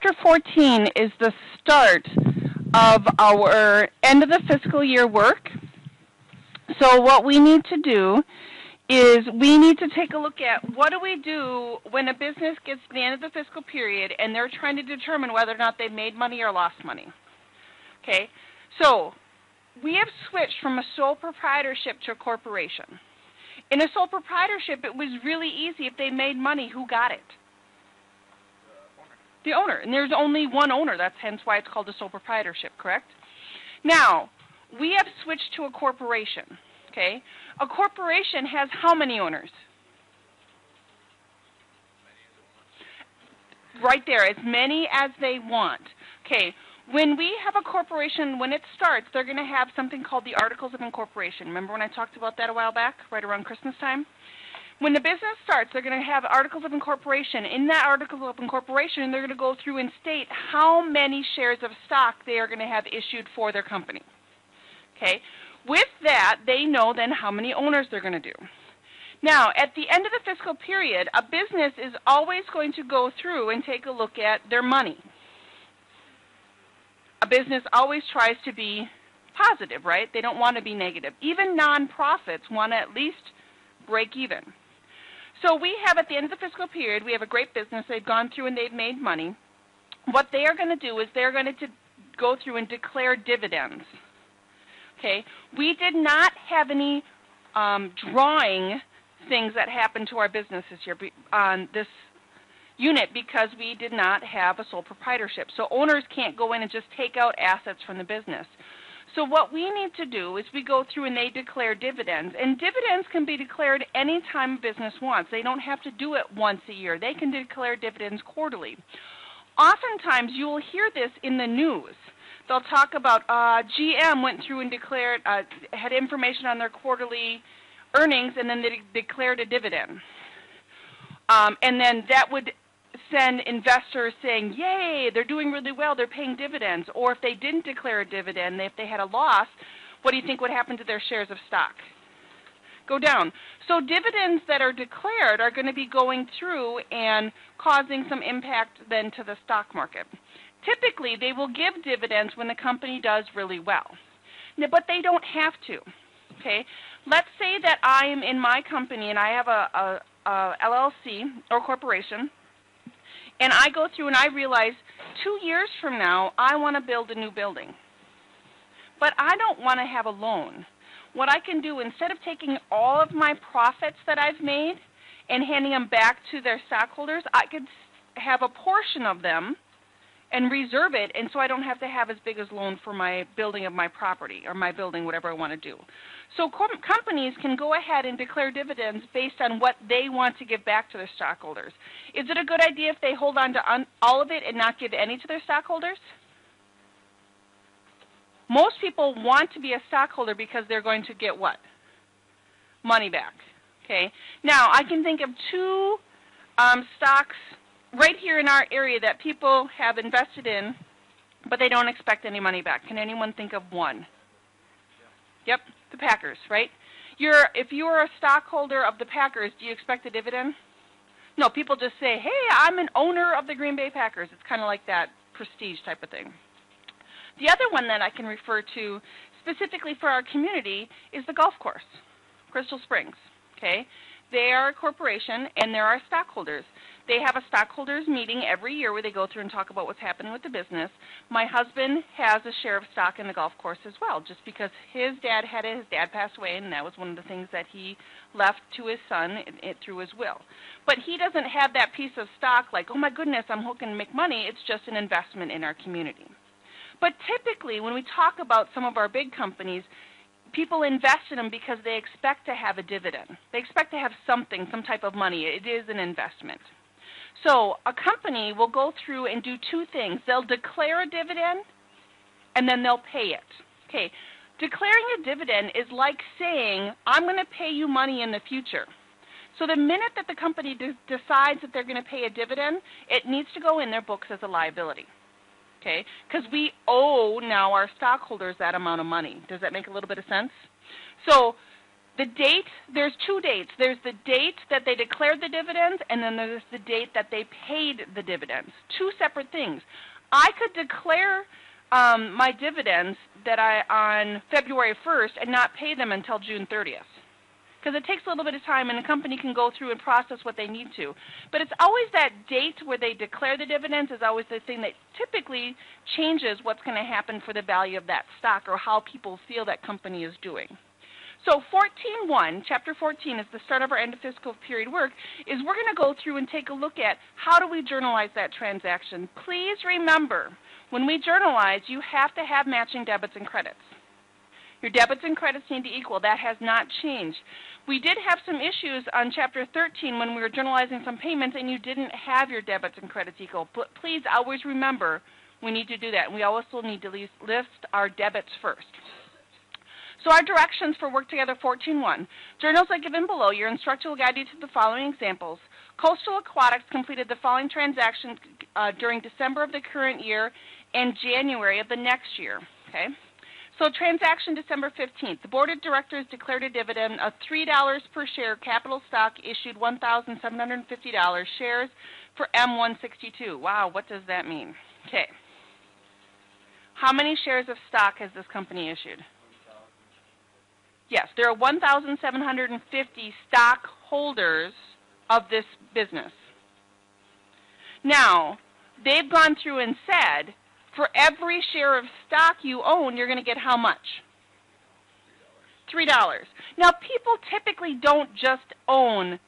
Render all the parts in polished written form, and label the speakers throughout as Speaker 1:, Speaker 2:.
Speaker 1: Chapter 14 is the start of our end of the fiscal year work. So what we need to do is we need to take a look at what do we do when a business gets to the end of the fiscal period and they're trying to determine whether or not they've made money or lost money. Okay, so we have switched from a sole proprietorship to a corporation. In a sole proprietorship, it was really easy. If they made money, who got it? The owner. And there's only one owner. That's hence why it's called a sole proprietorship, correct? Now, we have switched to a corporation. Okay? A corporation has how many owners? Right there, as many as they want. Okay. When we have a corporation, when it starts, they're going to have something called the Articles of Incorporation. Remember when I talked about that a while back, right around Christmas time? When the business starts, they're going to have Articles of Incorporation. In that Article of Incorporation, they're going to go through and state how many shares of stock they are going to have issued for their company. Okay? With that, they know then how many owners they're going to do. Now, at the end of the fiscal period, a business is always going to go through and take a look at their money. A business always tries to be positive, right? They don't want to be negative. Even nonprofits want to at least break even. So we have at the end of the fiscal period, we have a great business. They've gone through and they've made money. What they are going to do is they're going to go through and declare dividends. Okay? We did not have any drawing things that happened to our business this year on this unit because we did not have a sole proprietorship. So owners can't go in and just take out assets from the business. So what we need to do is we go through and they declare dividends. And dividends can be declared any time a business wants. They don't have to do it once a year. They can declare dividends quarterly. Oftentimes you will hear this in the news. They'll talk about GM went through and declared, had information on their quarterly earnings, and then they declared a dividend. And then that would send investors saying, yay, they're doing really well, they're paying dividends. Or if they didn't declare a dividend, if they had a loss, what do you think would happen to their shares of stock? Go down. So dividends that are declared are going to be going through and causing some impact then to the stock market. Typically, they will give dividends when the company does really well. But they don't have to. Okay? Let's say that I am in my company and I have a LLC or corporation, and I go through and I realize 2 years from now I want to build a new building. But I don't want to have a loan. What I can do, instead of taking all of my profits that I've made and handing them back to their stockholders, I could have a portion of them and reserve it, and so I don't have to have as big as loan for my building of my property or my building, whatever I want to do. So companies can go ahead and declare dividends based on what they want to give back to their stockholders. Is it a good idea if they hold on to all of it and not give any to their stockholders? Most people want to be a stockholder because they're going to get what? Money back. Okay. Now, I can think of two stocks right here in our area that people have invested in, but they don't expect any money back. Can anyone think of one? Yep, the Packers, right? If you're a stockholder of the Packers, do you expect a dividend? No, people just say, hey, I'm an owner of the Green Bay Packers. It's kind of like that prestige type of thing. The other one that I can refer to specifically for our community is the golf course, Crystal Springs, okay? They are a corporation, and there are stockholders. They have a stockholders meeting every year where they go through and talk about what's happening with the business. My husband has a share of stock in the golf course as well, just because his dad had it. His dad passed away, and that was one of the things that he left to his son through his will. But he doesn't have that piece of stock like, oh, my goodness, I'm hoping to make money. It's just an investment in our community. But typically, when we talk about some of our big companies, people invest in them because they expect to have a dividend. They expect to have something, some type of money. It is an investment. So a company will go through and do two things. They'll declare a dividend, and then they'll pay it. Okay, declaring a dividend is like saying, I'm going to pay you money in the future. So the minute that the company decides that they're going to pay a dividend, it needs to go in their books as a liability. Okay, because we owe now our stockholders that amount of money. Does that make a little bit of sense? So The date, there's two dates. There's the date that they declared the dividends, and then there's the date that they paid the dividends. Two separate things. I could declare my dividends on February 1st and not pay them until June 30th. Because it takes a little bit of time, and a company can go through and process what they need to. But it's always that date where they declare the dividends is always the thing that typically changes what's going to happen for the value of that stock or how people feel that company is doing. So 14.1, Chapter 14 is the start of our end of fiscal period work, is we're going to go through and take a look at how do we journalize that transaction. Please remember, when we journalize, you have to have matching debits and credits. Your debits and credits need to equal. That has not changed. We did have some issues on Chapter 13 when we were journalizing some payments and you didn't have your debits and credits equal. But please always remember we need to do that. We also need to list our debits first. So our directions for Work Together 14.1. Journals are given below. Your instructor will guide you to the following examples. Coastal Aquatics completed the following transactions during December of the current year and January of the next year. Okay. So transaction December 15th. The Board of Directors declared a dividend of $3 per share capital stock, issued $1,750 shares for M162. Wow, what does that mean? Okay. How many shares of stock has this company issued? Yes, there are 1,750 stockholders of this business. Now, they've gone through and said, for every share of stock you own, you're going to get how much? $3. Now, people typically don't just own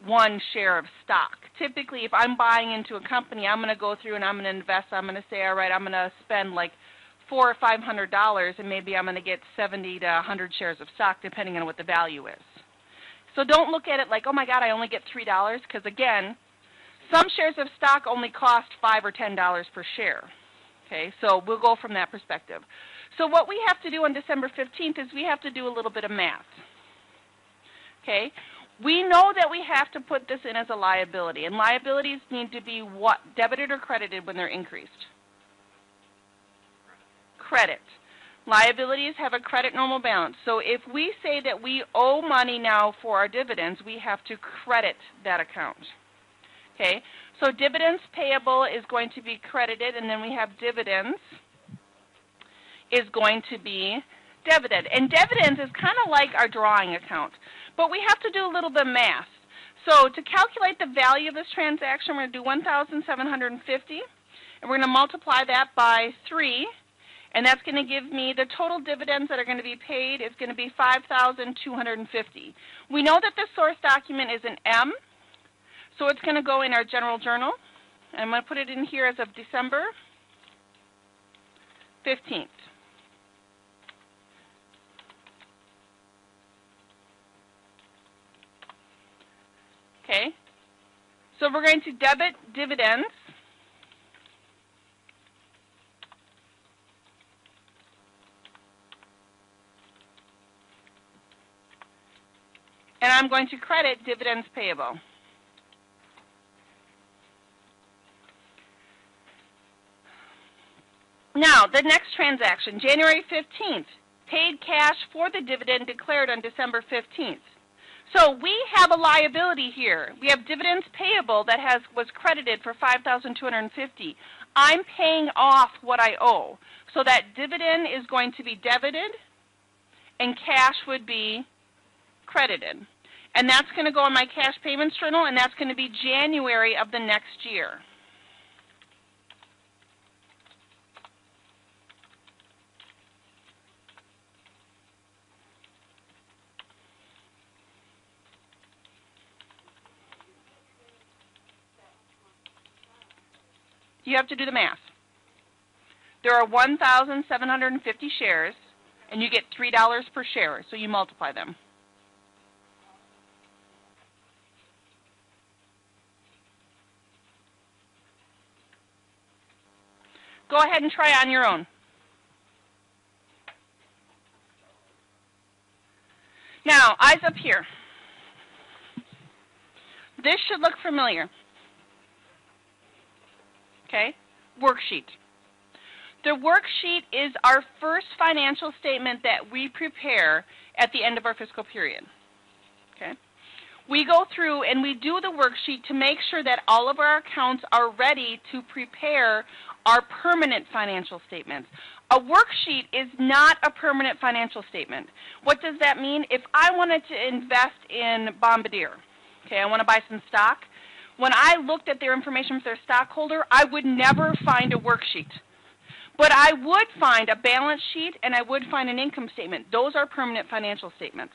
Speaker 1: one share of stock. Typically, if I'm buying into a company, I'm going to go through and I'm going to invest. I'm going to say, all right, I'm going to spend like $400 or $500, and maybe I'm going to get 70 to 100 shares of stock, depending on what the value is. So don't look at it like, oh my God, I only get $3, because again, some shares of stock only cost $5 or $10 per share. Okay, so we'll go from that perspective. So what we have to do on December 15th is we have to do a little bit of math. Okay, we know that we have to put this in as a liability, and liabilities need to be what? Debited or credited when they're increased? Credit. Liabilities have a credit normal balance. So if we say that we owe money now for our dividends, we have to credit that account. Okay, so dividends payable is going to be credited, and then we have dividends is going to be debited. And dividends is kind of like our drawing account, but we have to do a little bit of math. So to calculate the value of this transaction, we're going to do 1,750, and we're going to multiply that by 3, and that's going to give me the total dividends that are going to be paid is going to be 5,250. We know that the source document is an M, so it's going to go in our general journal. I'm going to put it in here as of December 15th. Okay, so we're going to debit dividends. And I'm going to credit dividends payable. Now, the next transaction, January 15th, paid cash for the dividend declared on December 15th. So we have a liability here. We have dividends payable that was credited for $5,250. I'm paying off what I owe. So that dividend is going to be debited and cash would be credited. And that's going to go in my cash payments journal, and that's going to be January of the next year. You have to do the math. There are 1,750 shares, and you get $3 per share, so you multiply them. Go ahead and try on your own. Now, eyes up here. This should look familiar. Okay, worksheet. The worksheet is our first financial statement that we prepare at the end of our fiscal period. Okay? We go through and we do the worksheet to make sure that all of our accounts are ready to prepare our permanent financial statements. A worksheet is not a permanent financial statement. What does that mean? If I wanted to invest in Bombardier, okay, I want to buy some stock, when I looked at their information for their stockholder, I would never find a worksheet. But I would find a balance sheet and I would find an income statement. Those are permanent financial statements.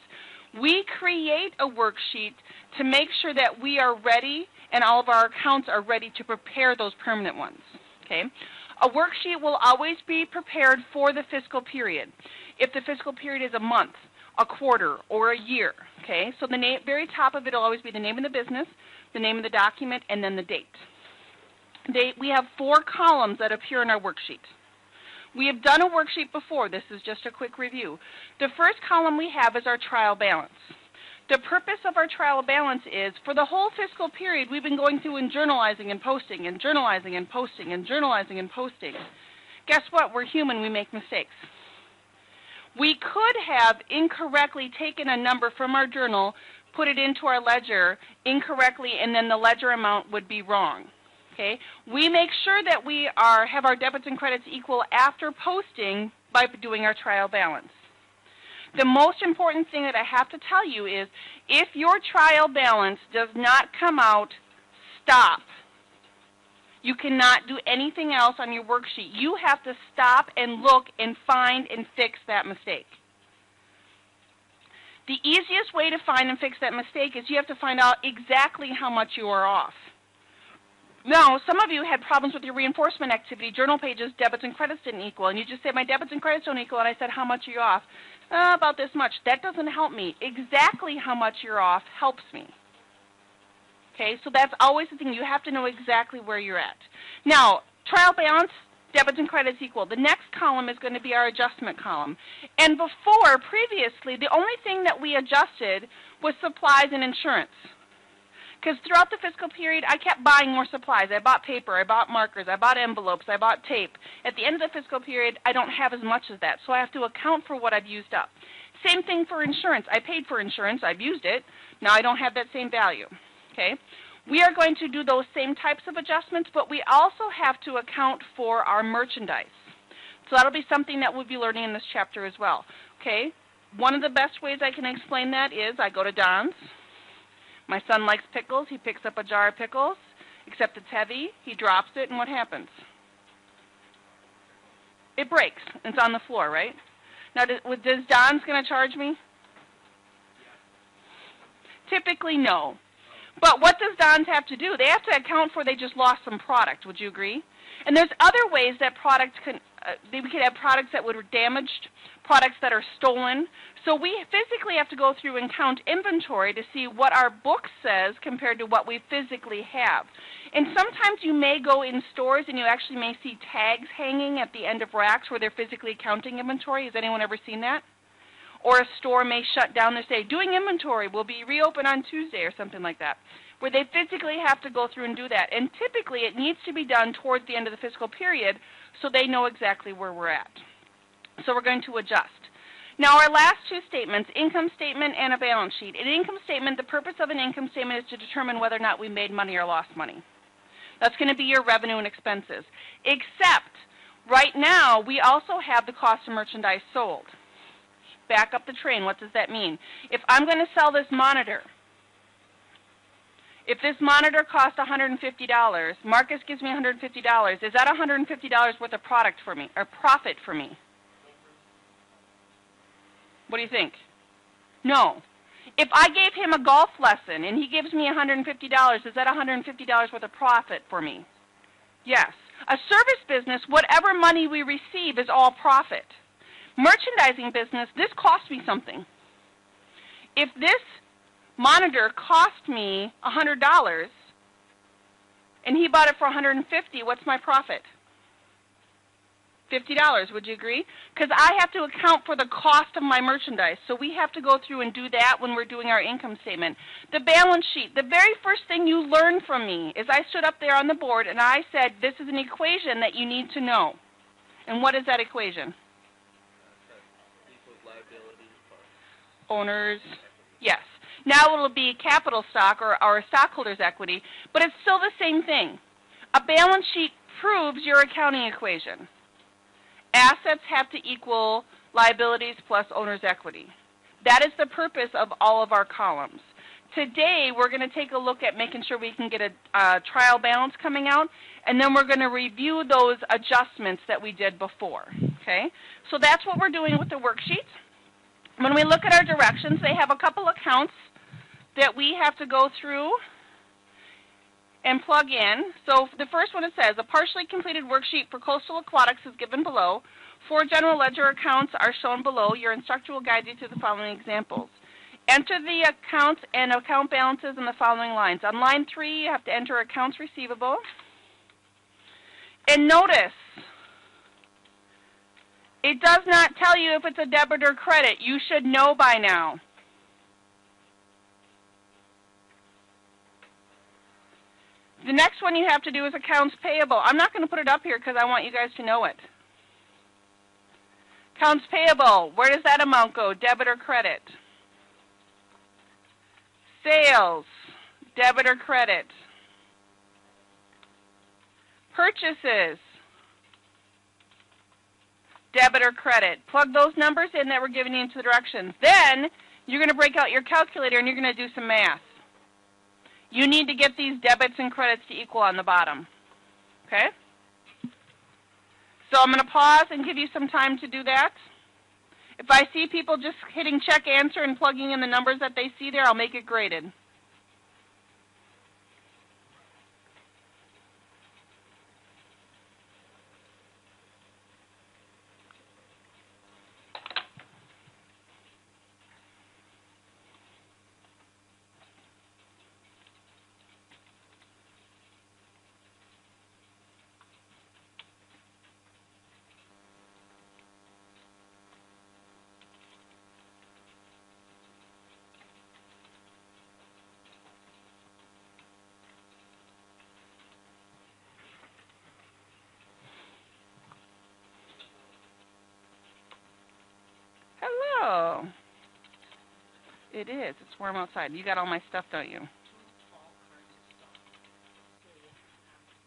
Speaker 1: We create a worksheet to make sure that we are ready and all of our accounts are ready to prepare those permanent ones. Okay? A worksheet will always be prepared for the fiscal period. If the fiscal period is a month, a quarter, or a year, okay? So the very top of it will always be the name of the business, the name of the document, and then the date. We have 4 columns that appear in our worksheet. We have done a worksheet before. This is just a quick review. The first column we have is our trial balance. The purpose of our trial balance is, for the whole fiscal period, we've been going through and journalizing and posting and journalizing and posting and journalizing and posting. Guess what? We're human. We make mistakes. We could have incorrectly taken a number from our journal, put it into our ledger incorrectly, and then the ledger amount would be wrong. Okay? We make sure that we have our debits and credits equal after posting by doing our trial balance. The most important thing that I have to tell you is, if your trial balance does not come out, stop. You cannot do anything else on your worksheet. You have to stop and look and find and fix that mistake. The easiest way to find and fix that mistake is you have to find out exactly how much you are off. Now, some of you had problems with your reinforcement activity. Journal pages, debits and credits didn't equal. And you just said, my debits and credits don't equal. And I said, how much are you off? About this much. That doesn't help me. Exactly how much you're off helps me. Okay, so that's always the thing. You have to know exactly where you're at. Now, trial balance, debits and credits equal. The next column is going to be our adjustment column. And before, previously, the only thing that we adjusted was supplies and insurance. Because throughout the fiscal period, I kept buying more supplies. I bought paper, I bought markers, I bought envelopes, I bought tape. At the end of the fiscal period, I don't have as much as that, so I have to account for what I've used up. Same thing for insurance. I paid for insurance, I've used it. Now I don't have that same value. Okay? We are going to do those same types of adjustments, but we also have to account for our merchandise. So that'll be something that we'll be learning in this chapter as well. Okay? One of the best ways I can explain that is I go to Don's. My son likes pickles. He picks up a jar of pickles, except it's heavy. He drops it, and what happens? It breaks. It's on the floor, right? Now, does Don's going to charge me? Typically, no. But what does Don's have to do? They have to account for they just lost some product. Would you agree? And there's other ways that products can, we could have products that were damaged, products that are stolen. So we physically have to go through and count inventory to see what our book says compared to what we physically have. And sometimes you may go in stores and you actually may see tags hanging at the end of racks where they're physically counting inventory. Has anyone ever seen that? Or a store may shut down. They say, doing inventory will be reopened on Tuesday or something like that, where they physically have to go through and do that. And typically it needs to be done towards the end of the fiscal period so they know exactly where we're at. So we're going to adjust. Now our last 2 statements, income statement and a balance sheet. An income statement, the purpose of an income statement is to determine whether or not we made money or lost money. That's going to be your revenue and expenses. Except right now we also have the cost of merchandise sold. Back up the train. What does that mean? If I'm going to sell this monitor, if this monitor costs $150, Marcus gives me $150, is that $150 worth of product for me, or profit for me? What do you think? No. If I gave him a golf lesson and he gives me $150, is that $150 worth of profit for me? Yes. A service business, whatever money we receive is all profit. Merchandising business, this cost me something. If this monitor cost me $100 and he bought it for $150, what's my profit? $50, would you agree? Because I have to account for the cost of my merchandise. So we have to go through and do that when we're doing our income statement. The balance sheet, the very first thing you learned from me is I stood up there on the board and I said, this is an equation that you need to know. And what is that equation?
Speaker 2: Equals liability plus
Speaker 1: Owners, yes. Now it'll be capital stock or stockholders' equity, but it's still the same thing. A balance sheet proves your accounting equation. Assets have to equal liabilities plus owner's equity. That is the purpose of all of our columns. Today, we're going to take a look at making sure we can get a trial balance coming out, and then we're going to review those adjustments that we did before. Okay? So that's what we're doing with the worksheet. When we look at our directions, they have a couple accounts that we have to go through and plug in. So the first one, it says, a partially completed worksheet for Coastal Aquatics is given below. 4 general ledger accounts are shown below. Your instructor will guide you to the following examples. Enter the accounts and account balances in the following lines. On line 3, you have to enter accounts receivable. And notice, it does not tell you if it's a debit or credit. You should know by now. The next one you have to do is accounts payable. I'm not going to put it up here because I want you guys to know it. Accounts payable, where does that amount go, debit or credit? Sales, debit or credit? Purchases, debit or credit? Plug those numbers in that were given you into the directions. Then you're going to break out your calculator and you're going to do some math. You need to get these debits and credits to equal on the bottom. Okay? So I'm going to pause and give you some time to do that. If I see people just hitting check answer and plugging in the numbers that they see there, I'll make it graded. Hello. It is. It's warm outside. You got all my stuff, don't you?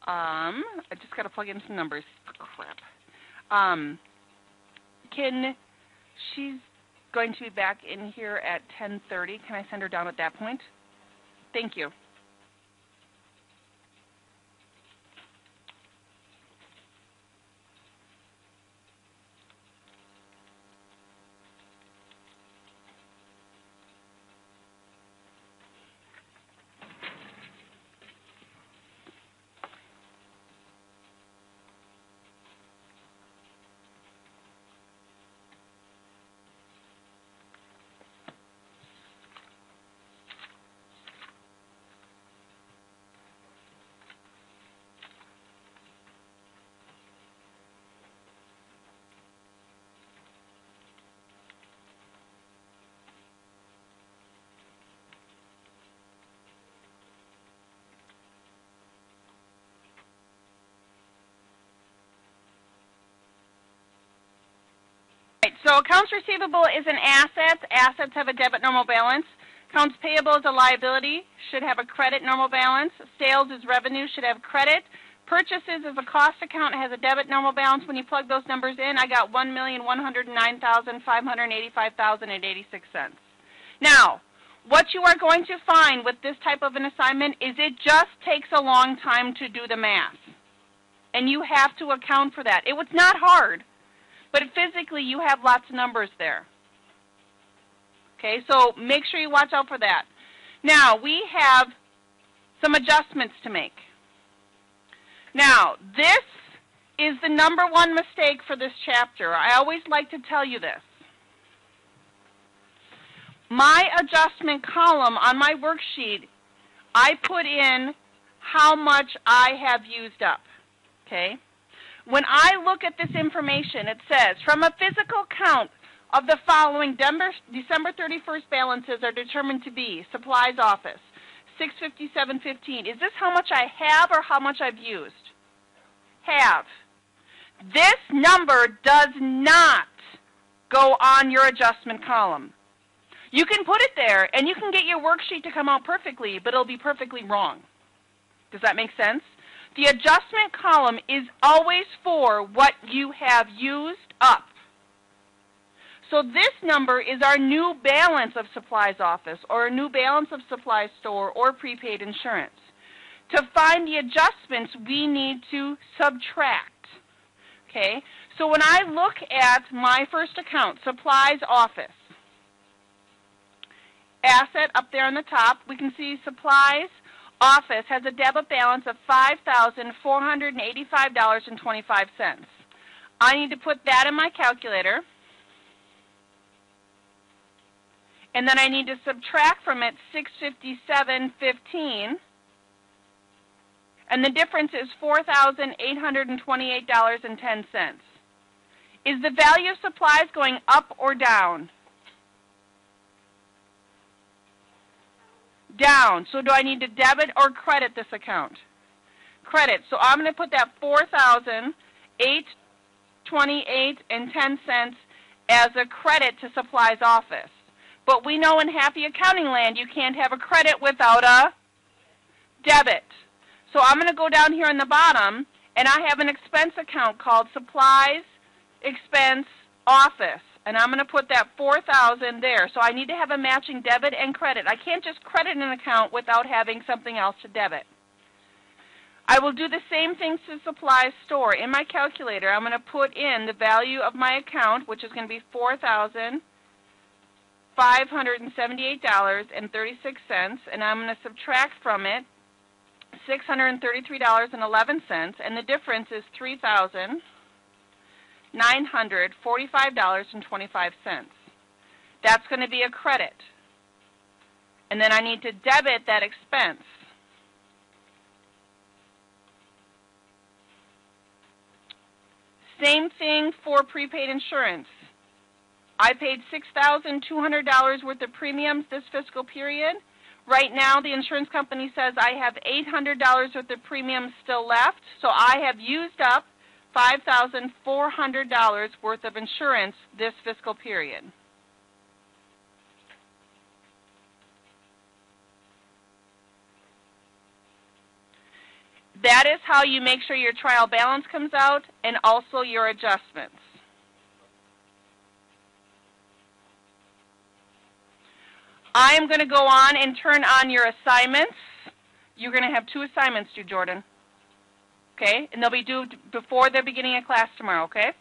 Speaker 1: I just got to plug in some numbers. Crap. She's going to be back in here at 10:30. Can I send her down at that point? Thank you. So accounts receivable is an asset. Assets have a debit normal balance. Accounts payable is a liability, should have a credit normal balance. Sales is revenue, should have credit. Purchases is a cost account, has a debit normal balance. When you plug those numbers in, I got $1,109,585.86. Now, what you are going to find with this type of an assignment is it just takes a long time to do the math. And you have to account for that. It was not hard. But physically, you have lots of numbers there. Okay, so make sure you watch out for that. Now, we have some adjustments to make. Now, this is the #1 mistake for this chapter. I always like to tell you this. My adjustment column on my worksheet, I put in how much I have used up. Okay? When I look at this information, it says, from a physical count of the following December 31st balances are determined to be supplies office, $657.15. Is this how much I have or how much I've used? Have. This number does not go on your adjustment column. You can put it there, and you can get your worksheet to come out perfectly, but it'll be perfectly wrong. Does that make sense? The adjustment column is always for what you have used up. So this number is our new balance of supplies office, or a new balance of supplies store, or prepaid insurance. To find the adjustments, we need to subtract. Okay? So when I look at my first account, supplies office, asset up there on the top, we can see supplies office has a debit balance of $5,485.25. I need to put that in my calculator, and then I need to subtract from it $657.15, and the difference is $4,828.10. Is the value of supplies going up or down? Down. So do I need to debit or credit this account? Credit. So I'm going to put that $4,828.10 as a credit to supplies office. But we know in happy accounting land you can't have a credit without a debit. So I'm going to go down here on the bottom, and I have an expense account called supplies expense office. And I'm going to put that $4,000 there. So I need to have a matching debit and credit. I can't just credit an account without having something else to debit. I will do the same thing to supplies store. In my calculator, I'm going to put in the value of my account, which is going to be $4,578.36, and I'm going to subtract from it $633.11, and the difference is $3,945.25. That's going to be a credit. And then I need to debit that expense. Same thing for prepaid insurance. I paid $6,200 worth of premiums this fiscal period. Right now, the insurance company says I have $800 worth of premiums still left, so I have used up $5,400 worth of insurance this fiscal period. That is how you make sure your trial balance comes out and also your adjustments. I am going to go on and turn on your assignments. You're going to have 2 assignments due, Jordan. Okay? And they'll be due before the beginning of class tomorrow, okay?